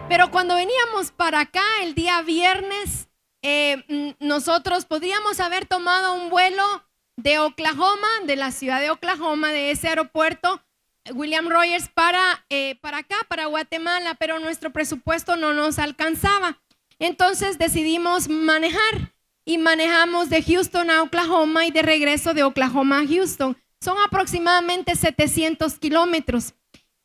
Pero cuando veníamos para acá el día viernes, nosotros podríamos haber tomado un vuelo de Oklahoma, de la ciudad de Oklahoma, de ese aeropuerto, William Rogers, para acá, para Guatemala, pero nuestro presupuesto no nos alcanzaba. Entonces decidimos manejar y manejamos de Houston a Oklahoma y de regreso de Oklahoma a Houston. Son aproximadamente 700 kilómetros.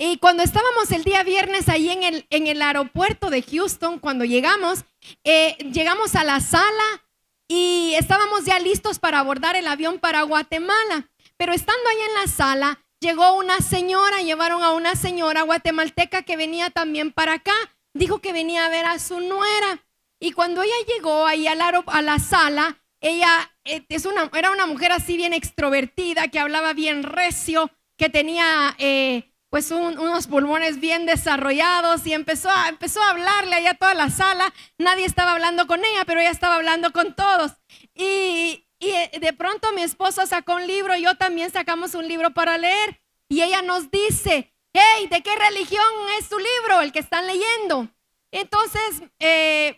Y cuando estábamos el día viernes ahí en el aeropuerto de Houston, cuando llegamos a la sala y estábamos ya listos para abordar el avión para Guatemala. Pero estando ahí en la sala, llegó una señora, llevaron a una señora guatemalteca que venía también para acá. Dijo que venía a ver a su nuera. Y cuando ella llegó ahí a la sala, ella era una mujer así bien extrovertida, que hablaba bien recio, que tenía pues unos pulmones bien desarrollados, y empezó a hablarle allá a toda la sala. Nadie estaba hablando con ella, pero ella estaba hablando con todos. Y de pronto mi esposo sacó un libro, yo también sacamos un libro para leer, y ella nos dice: hey, ¿de qué religión es tu libro, el que están leyendo? Entonces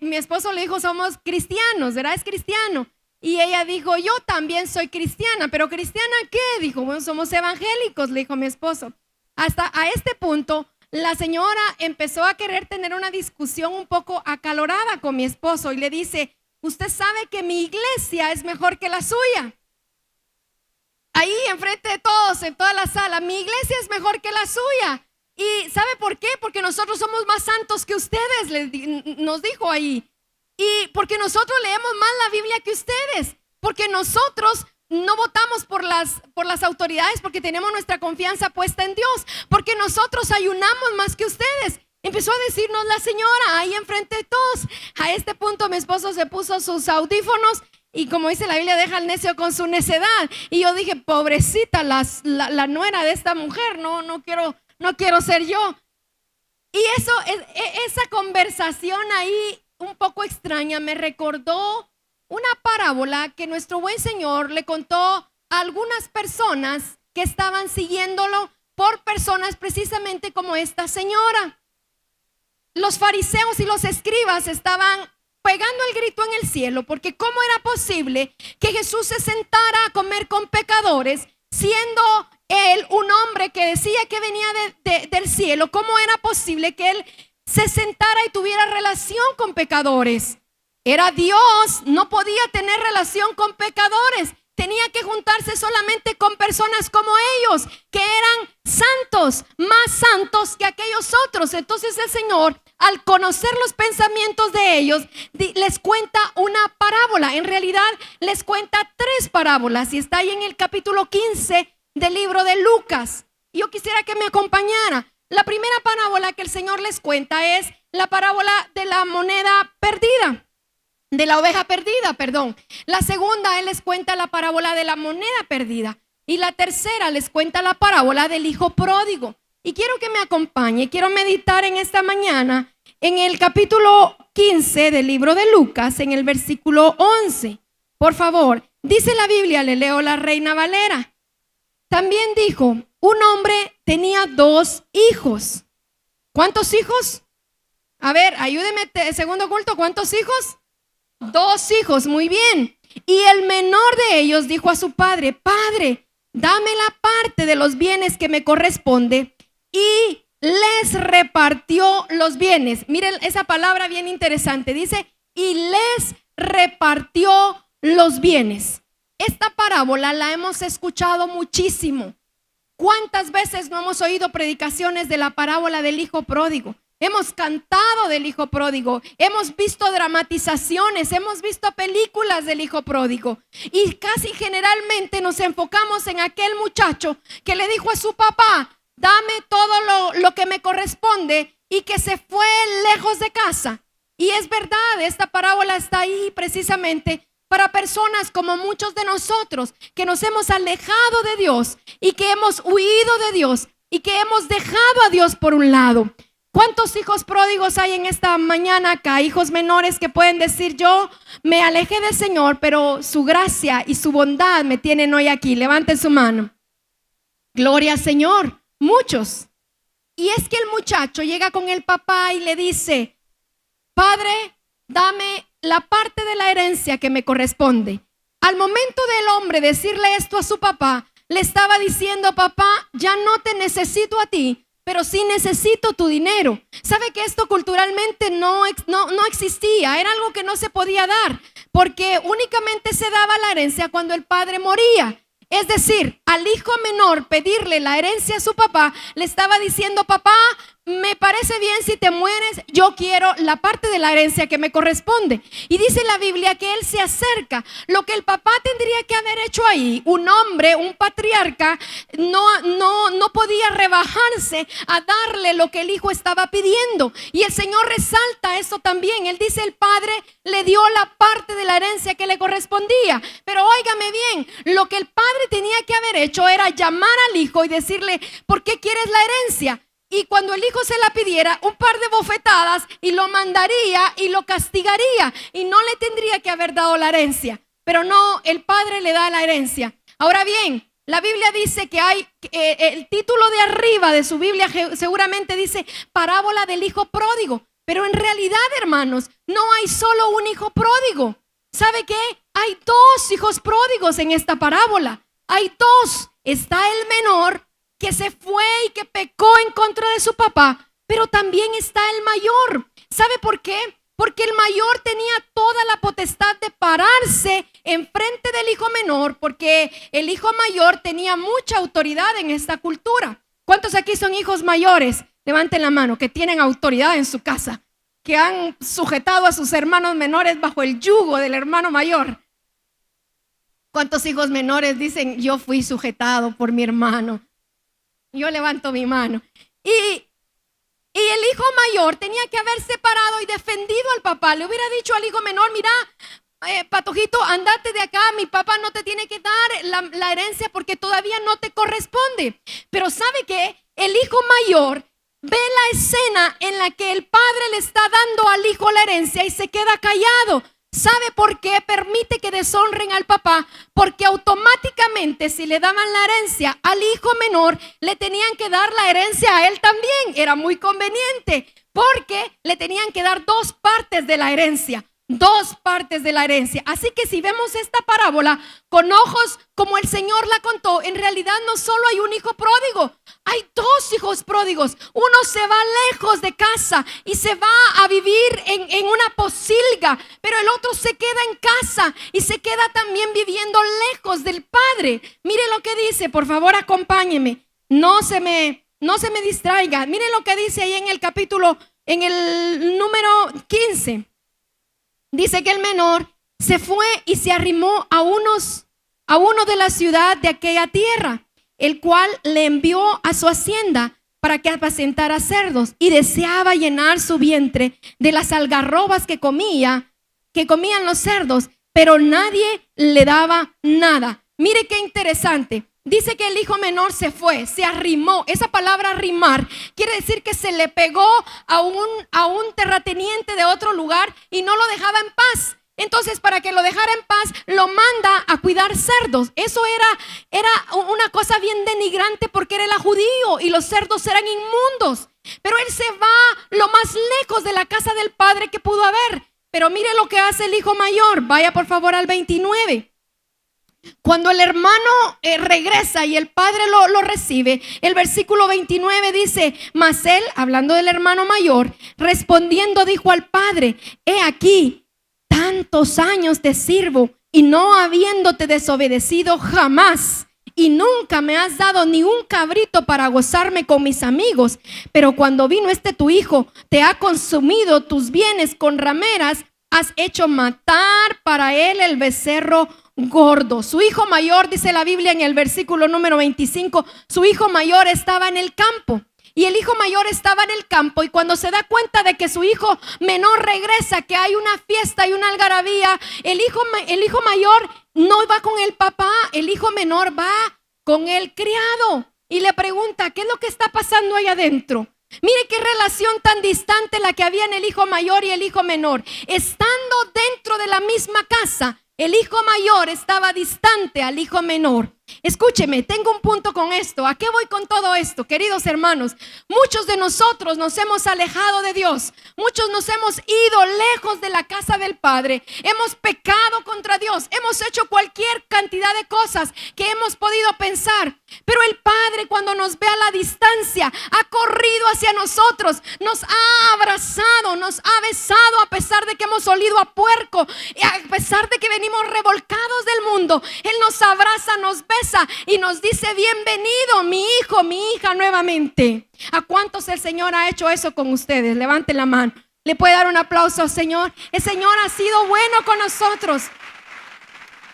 mi esposo le dijo: somos cristianos, ¿verdad? Es cristiano. Y ella dijo: yo también soy cristiana. ¿Pero cristiana qué? Dijo: bueno, somos evangélicos, le dijo mi esposo. Hasta a este punto, la señora empezó a querer tener una discusión un poco acalorada con mi esposo y le dice: usted sabe que mi iglesia es mejor que la suya. Ahí enfrente de todos, en toda la sala, mi iglesia es mejor que la suya. ¿Y sabe por qué? Porque nosotros somos más santos que ustedes, nos dijo ahí. Y porque nosotros leemos más la Biblia que ustedes. Porque nosotros no votamos por las autoridades, porque tenemos nuestra confianza puesta en Dios. Porque nosotros ayunamos más que ustedes. Empezó a decirnos la señora ahí enfrente de todos. A este punto mi esposo se puso sus audífonos y, como dice la Biblia, deja al necio con su necedad. Y yo dije: pobrecita la nuera de esta mujer, no quiero ser yo. Y esa conversación ahí un poco extraña me recordó una parábola que nuestro buen Señor le contó a algunas personas que estaban siguiéndolo, por personas precisamente como esta señora. Los fariseos y los escribas estaban pegando el grito en el cielo, porque ¿cómo era posible que Jesús se sentara a comer con pecadores, siendo él un hombre que decía que venía del cielo? ¿Cómo era posible que él se sentara y tuviera relación con pecadores? Era Dios, no podía tener relación con pecadores. Tenía que juntarse solamente con personas como ellos, que eran santos, más santos que aquellos otros. Entonces el Señor, al conocer los pensamientos de ellos, les cuenta una parábola. En realidad les cuenta 3 parábolas, y está ahí en el capítulo 15 del libro de Lucas. Yo quisiera que me acompañara. La primera parábola que el Señor les cuenta es la parábola de la moneda perdida, de la oveja perdida, perdón. La segunda, Él les cuenta la parábola de la moneda perdida. Y la tercera les cuenta la parábola del hijo pródigo. Y quiero que me acompañe, quiero meditar en esta mañana en el capítulo 15 del libro de Lucas, en el versículo 11. Por favor, dice la Biblia, le leo la Reina Valera. También dijo: un hombre tenía 2 hijos. ¿Cuántos hijos? A ver, ayúdeme, segundo culto, ¿cuántos hijos? 2 hijos, muy bien. Y el menor de ellos dijo a su padre: Padre, dame la parte de los bienes que me corresponde. Y les repartió los bienes. Miren esa palabra bien interesante. Dice: y les repartió los bienes. Esta parábola la hemos escuchado muchísimo. ¿Cuántas veces no hemos oído predicaciones de la parábola del hijo pródigo? Hemos cantado del hijo pródigo, hemos visto dramatizaciones, hemos visto películas del hijo pródigo, y casi generalmente nos enfocamos en aquel muchacho que le dijo a su papá: dame todo lo que me corresponde, y que se fue lejos de casa. Y es verdad, esta parábola está ahí precisamente para personas como muchos de nosotros, que nos hemos alejado de Dios y que hemos huido de Dios y que hemos dejado a Dios por un lado. ¿Cuántos hijos pródigos hay en esta mañana acá? Hijos menores que pueden decir: yo me alejé del Señor, pero su gracia y su bondad me tienen hoy aquí. Levanten su mano. Gloria al Señor, muchos. Y es que el muchacho llega con el papá y le dice: Padre, dame la parte de la herencia que me corresponde. Al momento del hombre decirle esto a su papá, le estaba diciendo: papá, ya no te necesito a ti, pero sí necesito tu dinero. ¿Sabe que esto culturalmente no existía? Era algo que no se podía dar, porque únicamente se daba la herencia cuando el padre moría. Es decir, al hijo menor pedirle la herencia a su papá, le estaba diciendo: papá, me parece bien si te mueres, yo quiero la parte de la herencia que me corresponde. Y dice la Biblia que él se acerca. Lo que el papá tendría que haber hecho ahí, un hombre, un patriarca, no podía rebajarse a darle lo que el hijo estaba pidiendo. Y el Señor resalta eso también. Él dice: el padre le dio la parte de la herencia que le correspondía. Pero óigame bien, lo que el padre tenía que haber hecho era llamar al hijo y decirle: ¿por qué quieres la herencia? Y cuando el hijo se la pidiera, un par de bofetadas y lo mandaría y lo castigaría, y no le tendría que haber dado la herencia. Pero no, el padre le da la herencia. Ahora bien, la Biblia dice que hay, el título de arriba de su Biblia seguramente dice parábola del hijo pródigo. Pero en realidad, hermanos, no hay solo un hijo pródigo. ¿Sabe qué? Hay dos hijos pródigos en esta parábola. Hay dos. Está el menor, que se fue y que pecó en contra de su papá, pero también está el mayor. ¿Sabe por qué? Porque el mayor tenía toda la potestad de pararse enfrente del hijo menor, porque el hijo mayor tenía mucha autoridad en esta cultura. ¿Cuántos aquí son hijos mayores? Levanten la mano, que tienen autoridad en su casa, que han sujetado a sus hermanos menores bajo el yugo del hermano mayor. ¿Cuántos hijos menores dicen: yo fui sujetado por mi hermano? Yo levanto mi mano. Y el hijo mayor tenía que haber separado y defendido al papá. Le hubiera dicho al hijo menor: mira, patojito, andate de acá, mi papá no te tiene que dar la herencia porque todavía no te corresponde. Pero ¿sabe qué? El hijo mayor ve la escena en la que el padre le está dando al hijo la herencia y se queda callado. ¿Sabe por qué permite que deshonren al papá? Porque automáticamente, si le daban la herencia al hijo menor, le tenían que dar la herencia a él también. Era muy conveniente, porque le tenían que dar dos partes de la herencia. Dos partes de la herencia. Así que si vemos esta parábola con ojos como el Señor la contó, en realidad no solo hay un hijo pródigo, hay dos hijos pródigos. Uno se va lejos de casa y se va a vivir en una posilga, pero el otro se queda en casa y se queda también viviendo lejos del padre. Mire lo que dice, por favor, acompáñeme. No se me distraiga. Mire lo que dice ahí en el capítulo, en el número 15. Dice que el menor se fue y se arrimó a uno de la ciudad de aquella tierra, el cual le envió a su hacienda para que apacentara cerdos, y deseaba llenar su vientre de las algarrobas que comían los cerdos, pero nadie le daba nada. Mire qué interesante. Dice que el hijo menor se fue, se arrimó. Esa palabra arrimar quiere decir que se le pegó a un terrateniente de otro lugar y no lo dejaba en paz. Entonces, para que lo dejara en paz, lo manda a cuidar cerdos. Eso era una cosa bien denigrante, porque era el judío y los cerdos eran inmundos. Pero él se va lo más lejos de la casa del padre que pudo haber. Pero mire lo que hace el hijo mayor. Vaya por favor al 29. Cuando el hermano regresa y el padre lo recibe, el versículo 29 dice: mas él, hablando del hermano mayor, respondiendo dijo al padre: he aquí, tantos años te sirvo y no habiéndote desobedecido jamás, y nunca me has dado ni un cabrito para gozarme con mis amigos, pero cuando vino tu hijo, te ha consumido tus bienes con rameras, has hecho matar para él el becerro gordo. Su hijo mayor, dice la Biblia en el versículo número 25, su hijo mayor estaba en el campo. Y el hijo mayor estaba en el campo, y cuando se da cuenta de que su hijo menor regresa, que hay una fiesta y una algarabía, el hijo mayor no va con el papá, el hijo menor va con el criado y le pregunta: ¿qué es lo que está pasando ahí adentro? Mire qué relación tan distante la que había en el hijo mayor y el hijo menor. Estando dentro de la misma casa, El hijo mayor estaba distante al hijo menor. Escúcheme, tengo un punto con esto. ¿A qué voy con todo esto, queridos hermanos? Muchos de nosotros nos hemos alejado de Dios. Muchos nos hemos ido lejos de la casa del Padre. Hemos pecado contra Dios. Hemos hecho cualquier cantidad de cosas que hemos podido pensar. Pero el Padre, cuando nos ve a la distancia, ha corrido hacia nosotros, nos ha abrazado, nos ha besado, a pesar de que hemos olido a puerco, y a pesar de que venimos revolcados del mundo. Él nos abraza, nos besa y nos dice: bienvenido, mi hijo, mi hija, nuevamente. ¿A cuántos el Señor ha hecho eso con ustedes? Levanten la mano. ¿Le puede dar un aplauso al Señor? El Señor ha sido bueno con nosotros.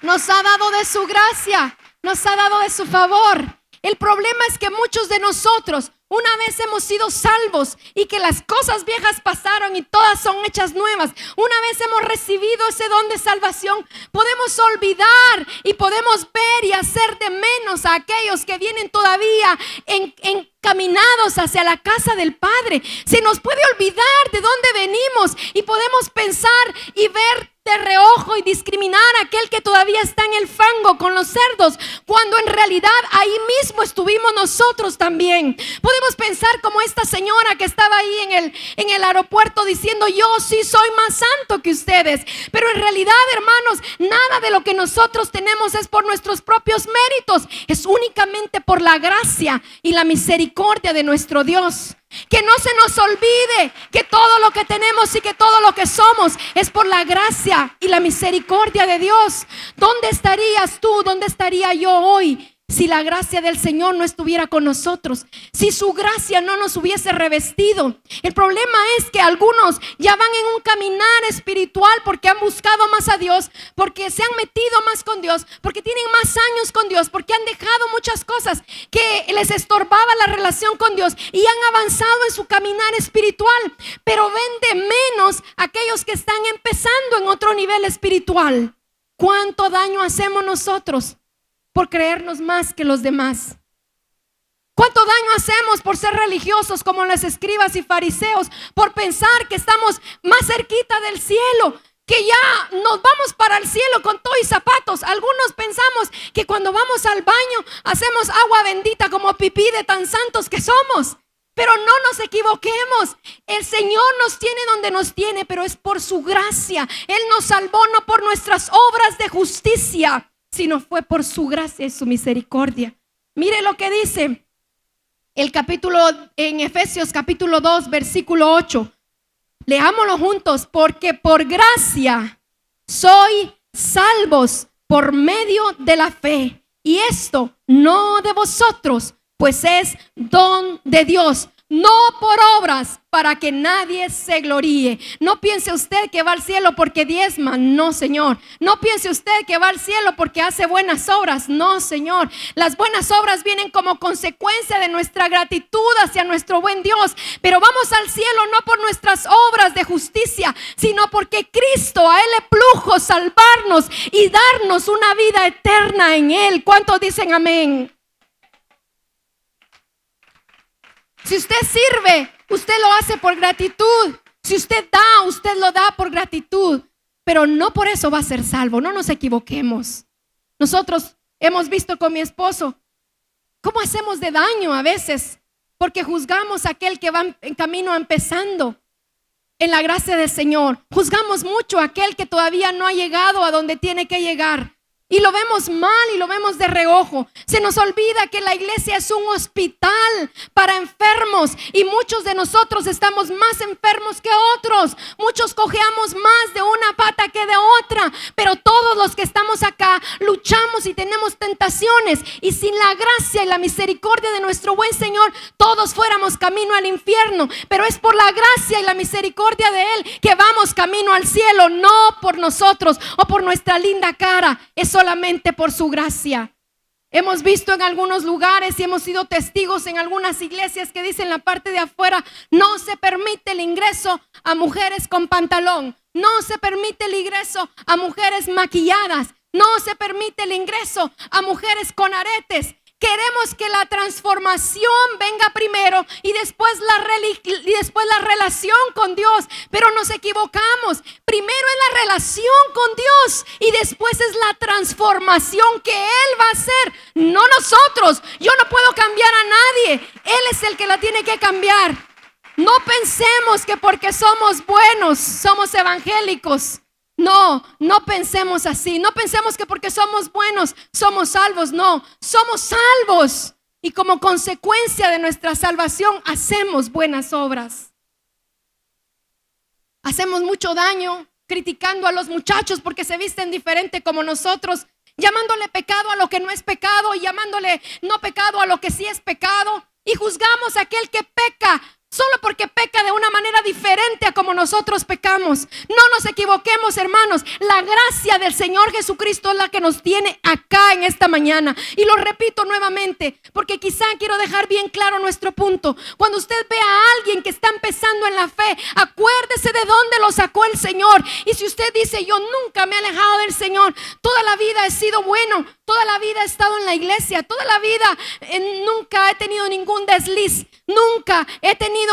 Nos ha dado de su gracia, nos ha dado de su favor. El problema es que muchos de nosotros, una vez hemos sido salvos y que las cosas viejas pasaron y todas son hechas nuevas, una vez hemos recibido ese don de salvación, podemos olvidar y podemos ver y hacer de menos a aquellos que vienen todavía encaminados hacia la casa del Padre. Se nos puede olvidar de dónde venimos y podemos pensar y ver de reojo y discriminar a aquel que todavía está en el fango con los cerdos, cuando en realidad ahí mismo estuvimos nosotros también. Podemos pensar como esta señora que estaba ahí en el aeropuerto diciendo: yo sí soy más santo que ustedes. Pero en realidad, hermanos, nada de lo que nosotros tenemos es por nuestros propios méritos, es únicamente por la gracia y la misericordia de nuestro Dios. Que no se nos olvide que todo lo que tenemos y que todo lo que somos es por la gracia y la misericordia de Dios. ¿Dónde estarías tú? ¿Dónde estaría yo hoy si la gracia del Señor no estuviera con nosotros? Si su gracia no nos hubiese revestido. El problema es que algunos ya van en un caminar espiritual porque han buscado más a Dios, porque se han metido más con Dios, porque tienen más años con Dios, porque han dejado muchas cosas que les estorbaba la relación con Dios y han avanzado en su caminar espiritual. Pero ven de menos aquellos que están empezando en otro nivel espiritual. ¿Cuánto daño hacemos nosotros por creernos más que los demás? ¿Cuánto daño hacemos por ser religiosos como los escribas y fariseos? Por pensar que estamos más cerquita del cielo, que ya nos vamos para el cielo con todo y zapatos. Algunos pensamos que cuando vamos al baño hacemos agua bendita como pipí de tan santos que somos. Pero no nos equivoquemos. El Señor nos tiene donde nos tiene, pero es por su gracia. Él nos salvó no por nuestras obras de justicia, sino fue por su gracia y su misericordia. Mire lo que dice el capítulo en Efesios capítulo 2 versículo 8. Leámoslo juntos. Porque por gracia soy salvos por medio de la fe, y esto no de vosotros, pues es don de Dios, no por obras, para que nadie se gloríe. No piense usted que va al cielo porque diezma, no, Señor. No piense usted que va al cielo porque hace buenas obras, no, Señor. Las buenas obras vienen como consecuencia de nuestra gratitud hacia nuestro buen Dios. Pero vamos al cielo no por nuestras obras de justicia, sino porque Cristo, a Él le plujo salvarnos y darnos una vida eterna en Él. ¿Cuántos dicen amén? Si usted sirve, usted lo hace por gratitud. Si usted da, usted lo da por gratitud. Pero no por eso va a ser salvo. No nos equivoquemos. Nosotros hemos visto con mi esposo cómo hacemos de daño a veces, porque juzgamos a aquel que va en camino empezando en la gracia del Señor. Juzgamos mucho a aquel que todavía no ha llegado a donde tiene que llegar. Y lo vemos mal y lo vemos de reojo. Se nos olvida que la iglesia es un hospital para enfermos, y muchos de nosotros estamos más enfermos que otros. Muchos cojeamos más de una pata que de otra, pero todos los que estamos acá luchamos y tenemos tentaciones, y sin la gracia y la misericordia de nuestro buen Señor, todos fuéramos camino al infierno. Pero es por la gracia y la misericordia de Él que vamos camino al cielo, no por nosotros o por nuestra linda cara. Es solamente por su gracia. Hemos visto en algunos lugares y hemos sido testigos en algunas iglesias que dicen en la parte de afuera: no se permite el ingreso a mujeres con pantalón, no se permite el ingreso a mujeres maquilladas, no se permite el ingreso a mujeres con aretes. Queremos que la transformación venga primero y después la relación con Dios, pero nos equivocamos. Primero es la relación con Dios y después es la transformación que Él va a hacer, no nosotros. Yo no puedo cambiar a nadie, Él es el que la tiene que cambiar. No pensemos que porque somos buenos somos evangélicos. No pensemos así. No pensemos que porque somos buenos somos salvos. No, somos salvos. Y como consecuencia de nuestra salvación hacemos buenas obras. Hacemos mucho daño criticando a los muchachos porque se visten diferente como nosotros, llamándole pecado a lo que no es pecado y llamándole no pecado a lo que sí es pecado. Y juzgamos a aquel que peca solo porque peca de una manera diferente a como nosotros pecamos. No nos equivoquemos, hermanos. La gracia del Señor Jesucristo es la que nos tiene acá en esta mañana. Y lo repito nuevamente, porque quizá quiero dejar bien claro nuestro punto. Cuando usted ve a alguien que está empezando en la fe, acuérdese de dónde lo sacó el Señor. Y si usted dice, yo nunca me he alejado del Señor, toda la vida he sido bueno, toda la vida he estado en la iglesia, toda la vida nunca he tenido ningún desliz, nunca he tenido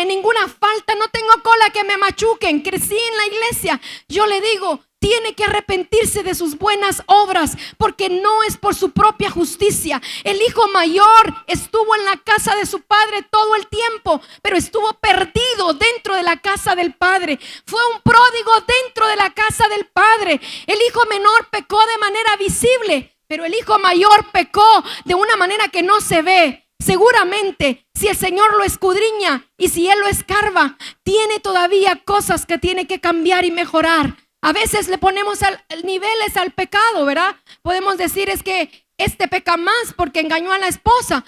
ninguna falta, no tengo cola que me machuquen, crecí en la iglesia. Yo le digo, tiene que arrepentirse de sus buenas obras, porque no es por su propia justicia. El hijo mayor estuvo en la casa de su padre todo el tiempo, pero estuvo perdido dentro de la casa del padre. Fue un pródigo dentro de la casa del padre. El hijo menor pecó de manera visible, pero el hijo mayor pecó de una manera que no se ve. Seguramente, si el Señor lo escudriña y si Él lo escarba, tiene todavía cosas que tiene que cambiar y mejorar. A veces le ponemos niveles al pecado, ¿verdad? Podemos decir es que este peca más porque engañó a la esposa.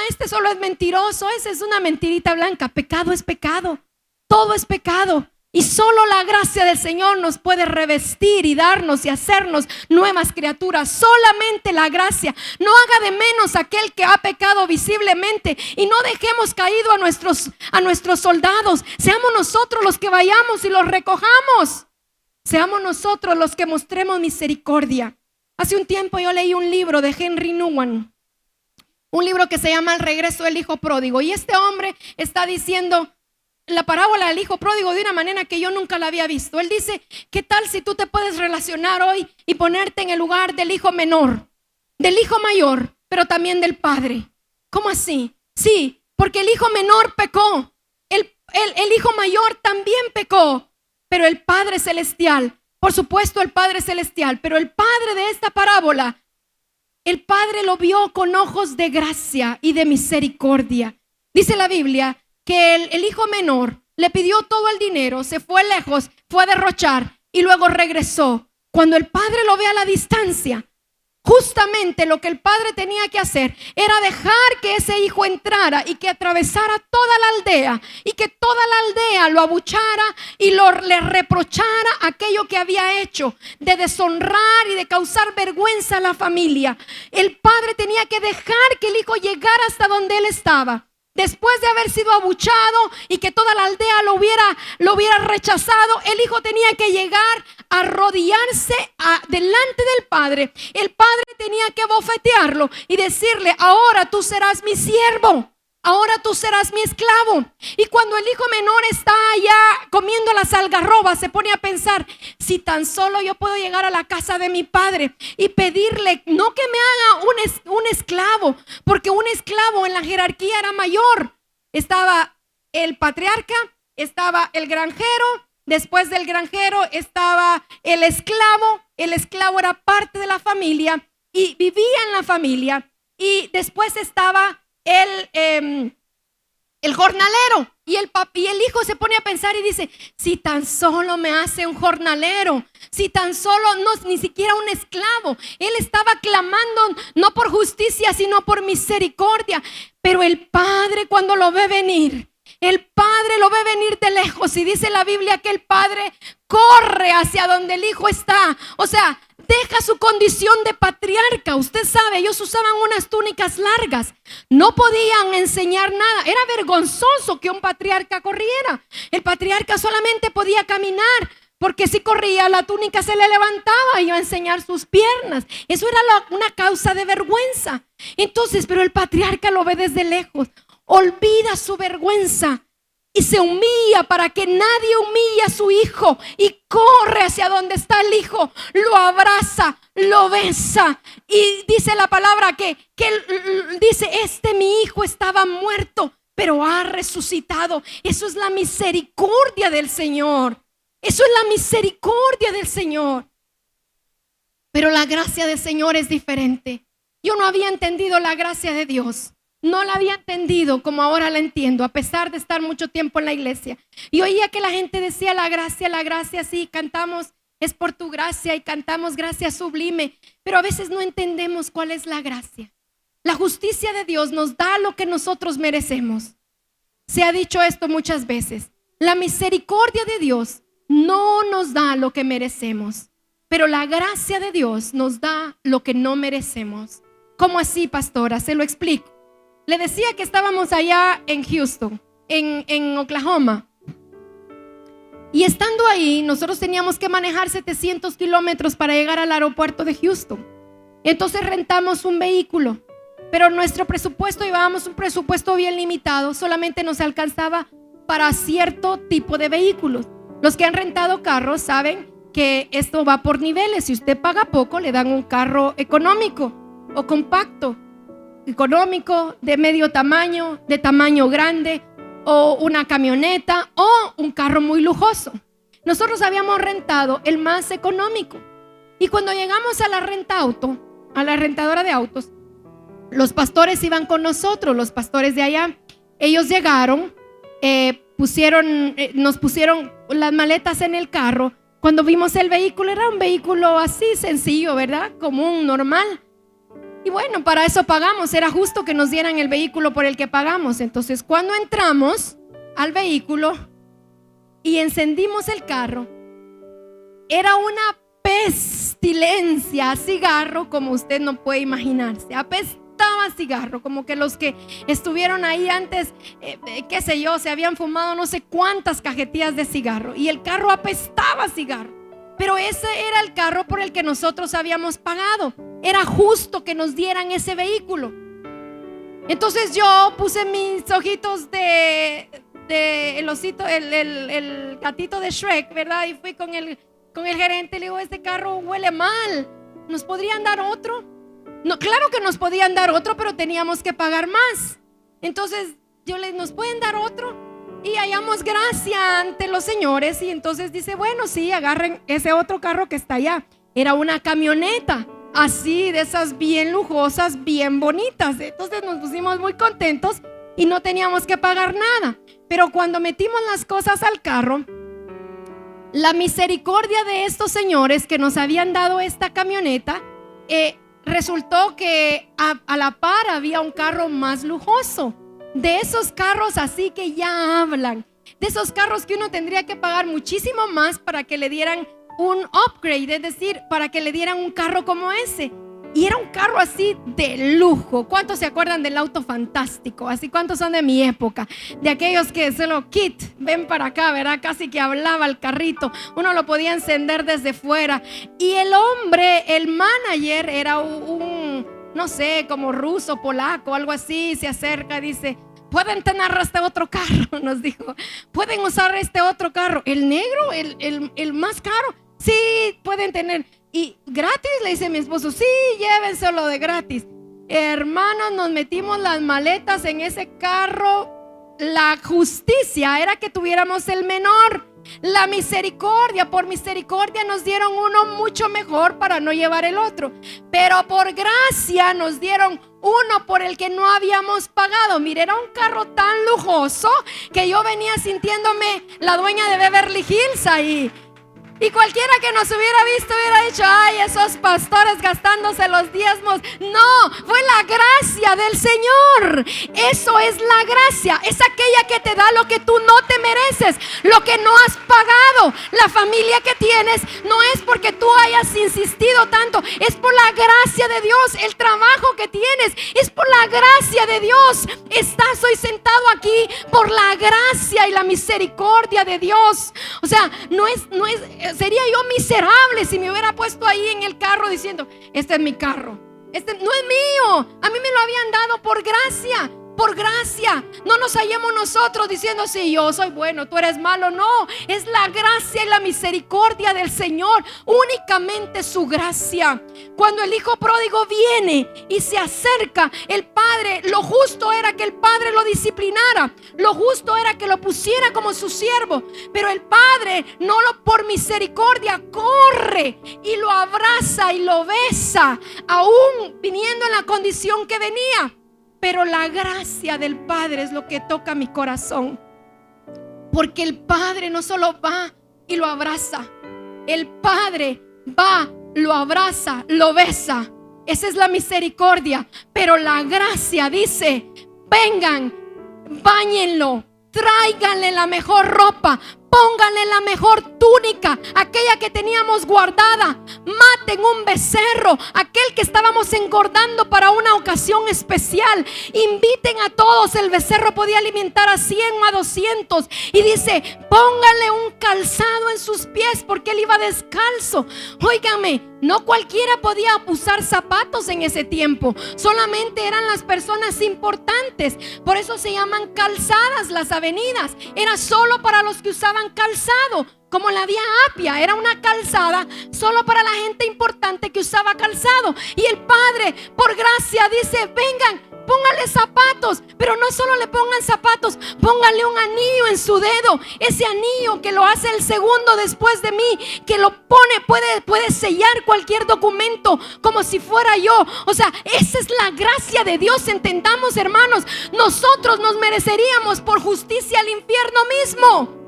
Este solo es mentiroso, esa es una mentirita blanca. Pecado es pecado, todo es pecado. Y solo la gracia del Señor nos puede revestir y darnos y hacernos nuevas criaturas. Solamente la gracia. No haga de menos aquel que ha pecado visiblemente. Y no dejemos caído a nuestros soldados. Seamos nosotros los que vayamos y los recojamos. Seamos nosotros los que mostremos misericordia. Hace un tiempo yo leí un libro de Henry Nouwen. Un libro que se llama El regreso del hijo pródigo. Y este hombre está diciendo la parábola del hijo pródigo de una manera que yo nunca la había visto. Él dice, ¿qué tal si tú te puedes relacionar hoy y ponerte en el lugar del hijo menor, del hijo mayor, pero también del padre? ¿Cómo así? Sí, porque el hijo menor pecó, el hijo mayor también pecó, pero el Padre Celestial, por supuesto el Padre Celestial, pero el padre de esta parábola, el padre lo vio con ojos de gracia y de misericordia. Dice la Biblia que el hijo menor le pidió todo el dinero, se fue lejos, fue a derrochar y luego regresó. Cuando el padre lo ve a la distancia, justamente lo que el padre tenía que hacer era dejar que ese hijo entrara y que atravesara toda la aldea y que toda la aldea lo abuchara y le reprochara aquello que había hecho de deshonrar y de causar vergüenza a la familia. El padre tenía que dejar que el hijo llegara hasta donde él estaba. Después de haber sido abuchado y que toda la aldea lo hubiera rechazado, el hijo tenía que llegar a arrodillarse delante del padre. El padre tenía que bofetearlo y decirle, ahora tú serás mi siervo, ahora tú serás mi esclavo. Y cuando el hijo menor está allá comiendo las algarrobas, se pone a pensar, si tan solo yo puedo llegar a la casa de mi padre y pedirle, no que me haga un esclavo, porque un esclavo en la jerarquía era mayor. Estaba el patriarca, estaba el granjero, después del granjero estaba el esclavo era parte de la familia y vivía en la familia, y después estaba el jornalero. Y el hijo se pone a pensar y dice, si tan solo me hace un jornalero, si tan solo ni siquiera un esclavo. Él estaba clamando no por justicia, sino por misericordia. Pero el padre, cuando lo ve venir, el padre lo ve venir de lejos, y dice la Biblia que el padre corre hacia donde el hijo está. O sea, deja su condición de patriarca. Usted sabe, ellos usaban unas túnicas largas, no podían enseñar nada. Era vergonzoso que un patriarca corriera. El patriarca solamente podía caminar porque si corría la túnica se le levantaba, iba a enseñar sus piernas. Eso era una causa de vergüenza. Entonces, pero el patriarca lo ve desde lejos, olvida su vergüenza y se humilla para que nadie humille a su hijo, y corre hacia donde está el hijo, lo abraza, lo besa, y dice la palabra que dice: mi hijo estaba muerto, pero ha resucitado. Eso es la misericordia del Señor. Eso es la misericordia del Señor. Pero la gracia del Señor es diferente. Yo no había entendido la gracia de Dios. No la había entendido como ahora la entiendo, a pesar de estar mucho tiempo en la iglesia. Y oía que la gente decía: la gracia, sí, cantamos es por tu gracia y cantamos gracia sublime. Pero a veces no entendemos cuál es la gracia. La justicia de Dios nos da lo que nosotros merecemos. Se ha dicho esto muchas veces. La misericordia de Dios no nos da lo que merecemos, pero la gracia de Dios nos da lo que no merecemos. ¿Cómo así, pastora? Se lo explico. Le decía que estábamos allá en Houston, en Oklahoma. Y estando ahí, nosotros teníamos que manejar 700 kilómetros para llegar al aeropuerto de Houston. Entonces rentamos un vehículo, pero nuestro presupuesto, llevábamos un presupuesto bien limitado, solamente nos alcanzaba para cierto tipo de vehículos. Los que han rentado carros saben que esto va por niveles. Si usted paga poco, le dan un carro económico o compacto. Económico, de medio tamaño, de tamaño grande, o una camioneta, o un carro muy lujoso. Nosotros habíamos rentado el más económico. Y cuando llegamos a la rentadora de autos, los pastores iban con nosotros, los pastores de allá. Ellos llegaron, nos pusieron las maletas en el carro. Cuando vimos el vehículo, era un vehículo así sencillo, ¿verdad? Común, normal. Y bueno, para eso pagamos, era justo que nos dieran el vehículo por el que pagamos. Entonces, cuando entramos al vehículo y encendimos el carro, era una pestilencia a cigarro como usted no puede imaginarse. Apestaba a cigarro, como que los que estuvieron ahí antes, qué sé yo, se habían fumado no sé cuántas cajetillas de cigarro, y el carro apestaba a cigarro. Pero ese era el carro por el que nosotros habíamos pagado. Era justo que nos dieran ese vehículo. Entonces yo puse mis ojitos de el osito, el gatito de Shrek, ¿verdad? Y fui con el gerente y le digo: este carro huele mal, ¿nos podrían dar otro? No, claro que nos podían dar otro, pero teníamos que pagar más. Entonces yo les: ¿nos pueden dar otro? Y hallamos gracia ante los señores. Y entonces dice: bueno, sí, agarren ese otro carro que está allá. Era una camioneta, así de esas bien lujosas, bien bonitas. Entonces nos pusimos muy contentos y no teníamos que pagar nada. Pero cuando metimos las cosas al carro, la misericordia de estos señores que nos habían dado esta camioneta, resultó que a la par había un carro más lujoso. De esos carros así que ya hablan, de esos carros que uno tendría que pagar muchísimo más para que le dieran un upgrade, es decir, para que le dieran un carro como ese. Y era un carro así de lujo. ¿Cuántos se acuerdan del auto fantástico? Así, ¿cuántos son de mi época? De aquellos que solo Kit, ven para acá, ¿verdad? Casi que hablaba el carrito. Uno lo podía encender desde fuera. Y el hombre, el manager, era un no sé, como ruso, polaco, algo así. Se acerca, dice: pueden tener este otro carro, nos dijo. Pueden usar este otro carro. El negro, el más caro. Sí, pueden tener. Y gratis, le dice mi esposo. Sí, llévenselo de gratis. Hermanos, nos metimos las maletas en ese carro. La justicia era que tuviéramos el menor. La misericordia, por misericordia nos dieron uno mucho mejor para no llevar el otro. Pero por gracia nos dieron uno por el que no habíamos pagado. Mire, era un carro tan lujoso que yo venía sintiéndome la dueña de Beverly Hills ahí. Y cualquiera que nos hubiera visto hubiera dicho: ay, esos pastores gastándose los diezmos. No, fue la gracia del Señor. Eso es la gracia. Es aquella que te da lo que tú no te mereces, lo que no has pagado. La familia que tienes no es porque tú hayas insistido tanto, es por la gracia de Dios. El trabajo que tienes es por la gracia de Dios. Estás hoy sentado aquí por la gracia y la misericordia de Dios. O sea, no es sería yo miserable si me hubiera puesto ahí en el carro diciendo: este es mi carro, este no es mío, a mí me lo habían dado por gracia. Por gracia, no nos hallemos nosotros diciendo: sí, yo soy bueno, tú eres malo. No, es la gracia y la misericordia del Señor, únicamente su gracia. Cuando el hijo pródigo viene y se acerca, el padre, lo justo era que el padre lo disciplinara, lo justo era que lo pusiera como su siervo, pero el padre por misericordia corre y lo abraza y lo besa, aún viniendo en la condición que venía. Pero la gracia del Padre es lo que toca mi corazón, porque el Padre no solo va y lo abraza, el Padre va, lo abraza, lo besa. Esa es la misericordia. Pero la gracia dice: vengan, báñenlo, tráiganle la mejor ropa, pónganle la mejor túnica, aquella que teníamos guardada. Maten un becerro, aquel que estábamos engordando para una ocasión especial. Inviten a todos. El becerro podía alimentar a 100 o a 200. Y dice: pónganle un calzado en sus pies, porque él iba descalzo. Óigame, no cualquiera podía usar zapatos en ese tiempo. Solamente eran las personas importantes. Por eso se llaman calzadas las avenidas. Era solo para los que usaban calzado. Como la vía Apia era una calzada solo para la gente importante que usaba calzado. Y el Padre, por gracia, dice: vengan, pónganle zapatos. Pero no solo le pongan zapatos, pónganle un anillo en su dedo. Ese anillo que lo hace el segundo después de mí, que lo pone, puede sellar cualquier documento como si fuera yo. O sea, esa es la gracia de Dios. Entendamos, hermanos, nosotros nos mereceríamos por justicia el infierno mismo.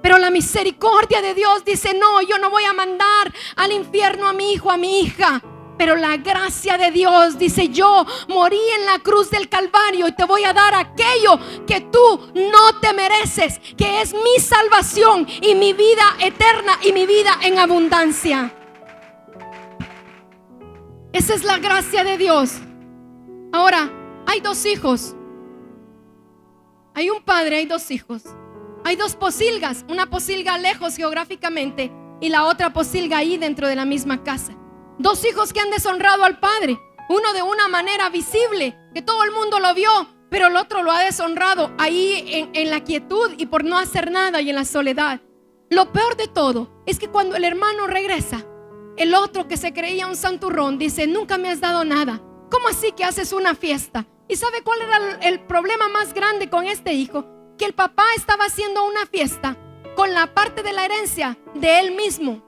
Pero la misericordia de Dios dice: no, yo no voy a mandar al infierno a mi hijo, a mi hija. Pero la gracia de Dios dice: yo morí en la cruz del Calvario y te voy a dar aquello que tú no te mereces, que es mi salvación y mi vida eterna y mi vida en abundancia. Esa es la gracia de Dios. Ahora, hay dos hijos. Hay un padre, hay dos hijos. Hay dos posilgas, una posilga lejos geográficamente y la otra posilga ahí dentro de la misma casa. Dos hijos que han deshonrado al padre. Uno de una manera visible, que todo el mundo lo vio, pero el otro lo ha deshonrado ahí en la quietud y por no hacer nada y en la soledad. Lo peor de todo es que cuando el hermano regresa, el otro, que se creía un santurrón, dice: nunca me has dado nada. ¿Cómo así que haces una fiesta? ¿Y sabe cuál era el problema más grande con este hijo? Que el papá estaba haciendo una fiesta con la parte de la herencia de él mismo.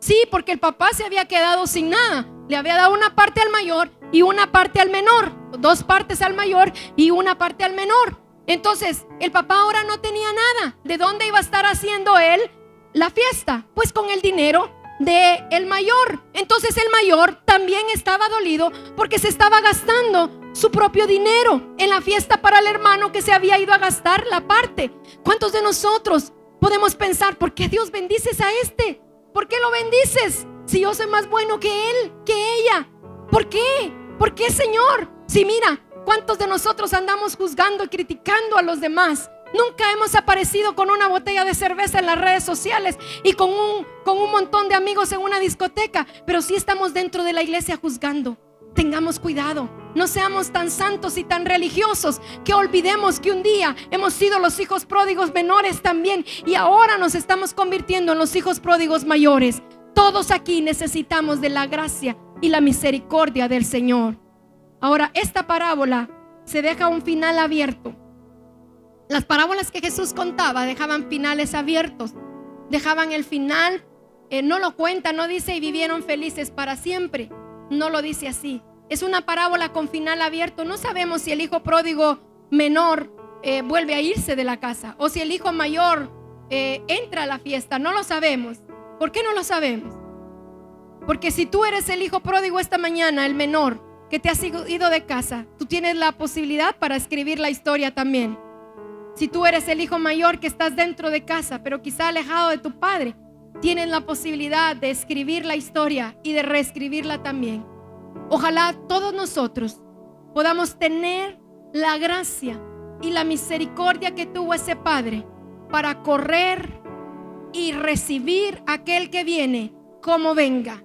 Sí, porque el papá se había quedado sin nada. Le había dado una parte al mayor y una parte al menor. Dos partes al mayor y una parte al menor. Entonces el papá ahora no tenía nada. ¿De dónde iba a estar haciendo él la fiesta? Pues con el dinero del mayor. Entonces el mayor también estaba dolido porque se estaba gastando su propio dinero en la fiesta para el hermano que se había ido a gastar la parte. ¿Cuántos de nosotros podemos pensar: ¿por qué Dios bendices a este? ¿Por qué lo bendices si yo soy más bueno que él, que ella? ¿Por qué? ¿Por qué, Señor? Si mira, ¿cuántos de nosotros andamos juzgando y criticando a los demás? Nunca hemos aparecido con una botella de cerveza en las redes sociales y con un montón de amigos en una discoteca, pero sí estamos dentro de la iglesia juzgando. Tengamos cuidado. No seamos tan santos y tan religiosos que olvidemos que un día hemos sido los hijos pródigos menores también, y ahora nos estamos convirtiendo en los hijos pródigos mayores. Todos aquí necesitamos de la gracia y la misericordia del Señor. Ahora, esta parábola se deja un final abierto. Las parábolas que Jesús contaba dejaban finales abiertos. Dejaban el final, no lo cuenta, no dice: y vivieron felices para siempre. No lo dice así. Es una parábola con final abierto. No sabemos si el hijo pródigo menor vuelve a irse de la casa, o si el hijo mayor entra a la fiesta. No lo sabemos. ¿Por qué no lo sabemos? Porque si tú eres el hijo pródigo esta mañana, el menor que te has ido de casa, tú tienes la posibilidad para escribir la historia también. Si tú eres el hijo mayor que estás dentro de casa, pero quizá alejado de tu padre, tienes la posibilidad de escribir la historia y de reescribirla también. Ojalá todos nosotros podamos tener la gracia y la misericordia que tuvo ese padre para correr y recibir a aquel que viene como venga,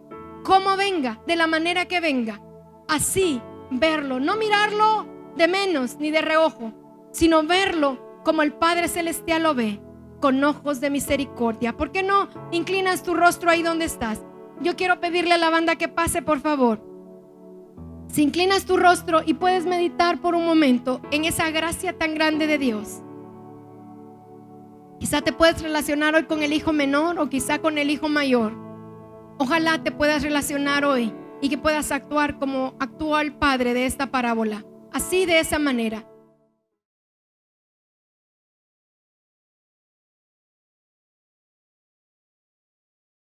de la manera que venga. Así verlo, no mirarlo de menos ni de reojo, sino verlo como el Padre Celestial lo ve, con ojos de misericordia. ¿Por qué no inclinas tu rostro ahí donde estás? Yo quiero pedirle a la banda que pase, por favor. Si inclinas tu rostro y puedes meditar por un momento en esa gracia tan grande de Dios. Quizá te puedes relacionar hoy con el hijo menor o quizá con el hijo mayor. Ojalá te puedas relacionar hoy y que puedas actuar como actuó el padre de esta parábola. Así, de esa manera.